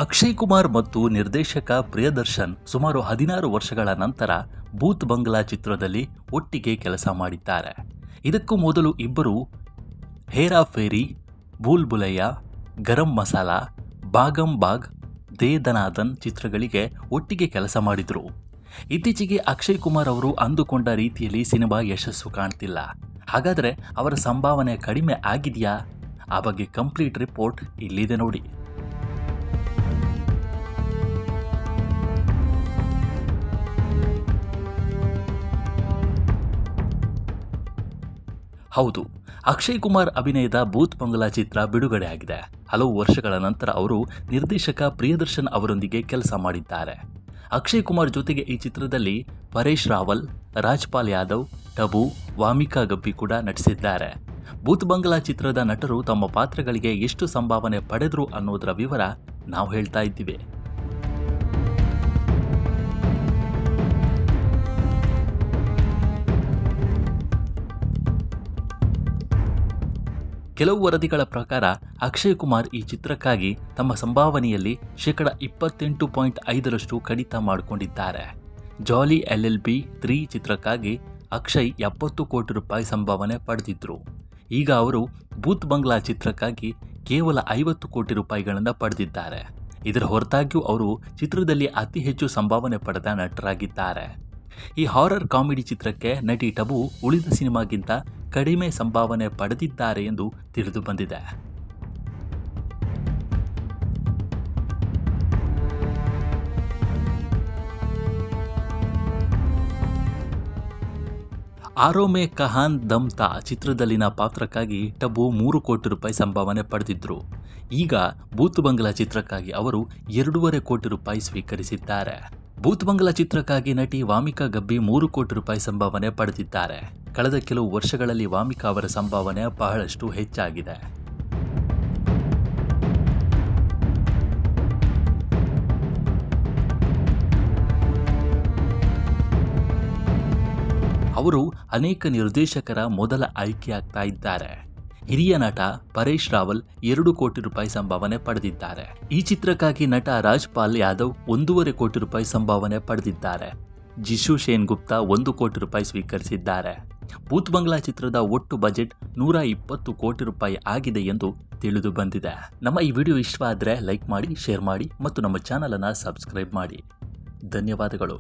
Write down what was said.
ಅಕ್ಷಯ್ ಕುಮಾರ್ ಮತ್ತು ನಿರ್ದೇಶಕ ಪ್ರಿಯದರ್ಶನ್ ಸುಮಾರು 16 ವರ್ಷಗಳ ನಂತರ ಭೂತ್ ಬಂಗ್ಲಾ ಚಿತ್ರದಲ್ಲಿ ಒಟ್ಟಿಗೆ ಕೆಲಸ ಮಾಡಿದ್ದಾರೆ. ಇದಕ್ಕೂ ಮೊದಲು ಇಬ್ಬರು ಹೇರಾ ಫೇರಿ, ಭೂಲ್ ಭುಲಯ್ಯಾ, ಗರಂ ಮಸಾಲಾ, ಭಾಗಂ ಭಾಗ್, ದೇ ದನಾದನ್ ಚಿತ್ರಗಳಿಗೆ ಒಟ್ಟಿಗೆ ಕೆಲಸ ಮಾಡಿದರು. ಇತ್ತೀಚೆಗೆ ಅಕ್ಷಯ್ ಕುಮಾರ್ ಅವರು ಅಂದುಕೊಂಡ ರೀತಿಯಲ್ಲಿ ಸಿನಿಮಾ ಯಶಸ್ಸು ಕಾಣ್ತಿಲ್ಲ. ಹಾಗಾದರೆ ಅವರ ಸಂಭಾವನೆ ಕಡಿಮೆ ಆಗಿದೆಯಾ? ಆ ಬಗ್ಗೆ ಕಂಪ್ಲೀಟ್ ರಿಪೋರ್ಟ್ ಇಲ್ಲಿದೆ ನೋಡಿ. ಹೌದು, ಅಕ್ಷಯ್ ಕುಮಾರ್ ಅಭಿನಯದ ಭೂತ್ ಬಂಗ್ಲಾ ಚಿತ್ರ ಬಿಡುಗಡೆ ಆಗಿದೆ. ಹಲವು ವರ್ಷಗಳ ನಂತರ ಅವರು ನಿರ್ದೇಶಕ ಪ್ರಿಯದರ್ಶನ್ ಅವರೊಂದಿಗೆ ಕೆಲಸ ಮಾಡಿದ್ದಾರೆ. ಅಕ್ಷಯ್ ಕುಮಾರ್ ಜೊತೆಗೆ ಈ ಚಿತ್ರದಲ್ಲಿ ಪರೇಶ್ ರಾವಲ್, ರಾಜ್ಪಾಲ್ ಯಾದವ್, ಟಬು, ವಾಮಿಕಾ ಗಬ್ಬಿ ಕೂಡ ನಟಿಸಿದ್ದಾರೆ. ಭೂತ್ ಬಂಗ್ಲಾ ಚಿತ್ರದ ನಟರು ತಮ್ಮ ಪಾತ್ರಗಳಿಗೆ ಎಷ್ಟು ಸಂಭಾವನೆ ಪಡೆದರು ಅನ್ನೋದರ ವಿವರ ನಾವು ಹೇಳ್ತಾ ಇದ್ದೀವಿ. ಕೆಲವು ವರದಿಗಳ ಪ್ರಕಾರ ಅಕ್ಷಯ್ ಕುಮಾರ್ ಈ ಚಿತ್ರಕ್ಕಾಗಿ ತಮ್ಮ ಸಂಭಾವನೆಯಲ್ಲಿ 28.5% ಕಡಿತ ಮಾಡಿಕೊಂಡಿದ್ದಾರೆ. ಜಾಲಿ LLB 3 ಚಿತ್ರಕ್ಕಾಗಿ ಅಕ್ಷಯ್ 70 ಕೋಟಿ ರೂಪಾಯಿ ಸಂಭಾವನೆ ಪಡೆದಿದ್ರು. ಈಗ ಅವರು ಭೂತ್ ಬಂಗ್ಲಾ ಚಿತ್ರಕ್ಕಾಗಿ ಕೇವಲ 50 ಕೋಟಿ ರೂಪಾಯಿಗಳನ್ನು ಪಡೆದಿದ್ದಾರೆ. ಇದರ ಹೊರತಾಗಿಯೂ ಅವರು ಚಿತ್ರದಲ್ಲಿ ಅತಿ ಹೆಚ್ಚು ಸಂಭಾವನೆ ಪಡೆದ ನಟರಾಗಿದ್ದಾರೆ. ಈ ಹಾರರ್ ಕಾಮಿಡಿ ಚಿತ್ರಕ್ಕೆ ನಟಿ ಟಬು ಉಳಿದ ಸಿನಿಮಾಗಿಂತ ಕಡಿಮೆ ಸಂಭಾವನೆ ಪಡೆದಿದ್ದಾರೆ ಎಂದು ತಿಳಿದು ಬಂದಿದೆ. ಆರೋಮೆ ಕಹಾನ್ ದಮ್ ತಾ ಚಿತ್ರದಲ್ಲಿನ ಪಾತ್ರಕ್ಕಾಗಿ ಟಬು 3 ಕೋಟಿ ರೂಪಾಯಿ ಸಂಭಾವನೆ ಪಡೆದಿದ್ರು. ಈಗ ಭೂತ್ ಬಂಗ್ಲಾ ಚಿತ್ರಕ್ಕಾಗಿ ಅವರು 2.5 ಕೋಟಿ ರೂಪಾಯಿ ಸ್ವೀಕರಿಸಿದ್ದಾರೆ. ಭೂತ್ ಬಂಗ್ಲಾ ಚಿತ್ರಕ್ಕಾಗಿ ನಟಿ ವಾಮಿಕಾ ಗಬ್ಬಿ 3 ಕೋಟಿ ರೂಪಾಯಿ ಸಂಭಾವನೆ ಪಡೆದಿದ್ದಾರೆ. ಕಳೆದ ಕೆಲವು ವರ್ಷಗಳಲ್ಲಿ ವಾಮಿಕಾ ಅವರ ಸಂಭಾವನೆ ಬಹಳಷ್ಟು ಹೆಚ್ಚಾಗಿದೆ. ಅವರು ಅನೇಕ ನಿರ್ದೇಶಕರ ಮೊದಲ ಆಯ್ಕೆಯಾಗ್ತಾ ಇದ್ದಾರೆ. ಹಿರಿಯ ನಟ ಪರೇಶ್ ರಾವಲ್ 2 ಕೋಟಿ ರೂಪಾಯಿ ಸಂಭಾವನೆ ಪಡೆದಿದ್ದಾರೆ. ಈ ಚಿತ್ರಕ್ಕಾಗಿ ನಟ ರಾಜ್ಪಾಲ್ ಯಾದವ್ 1.5 ಕೋಟಿ ರೂಪಾಯಿ ಸಂಭಾವನೆ ಪಡೆದಿದ್ದಾರೆ. ಜಿಶು ಶೇನ್ ಗುಪ್ತಾ 1 ಕೋಟಿ ರೂಪಾಯಿ ಸ್ವೀಕರಿಸಿದ್ದಾರೆ. ಭೂತ್ ಬಂಗ್ಲಾ ಚಿತ್ರದ ಒಟ್ಟು ಬಜೆಟ್ 120 ಕೋಟಿ ರೂಪಾಯಿ ಆಗಿದೆ ಎಂದು ತಿಳಿದು ಬಂದಿದೆ. ನಮ್ಮ ಈ ವಿಡಿಯೋ ಇಷ್ಟವಾದರೆ ಲೈಕ್ ಮಾಡಿ, ಶೇರ್ ಮಾಡಿ ಮತ್ತು ನಮ್ಮ ಚಾನಲನ್ನು ಸಬ್ಸ್ಕ್ರೈಬ್ ಮಾಡಿ. ಧನ್ಯವಾದಗಳು.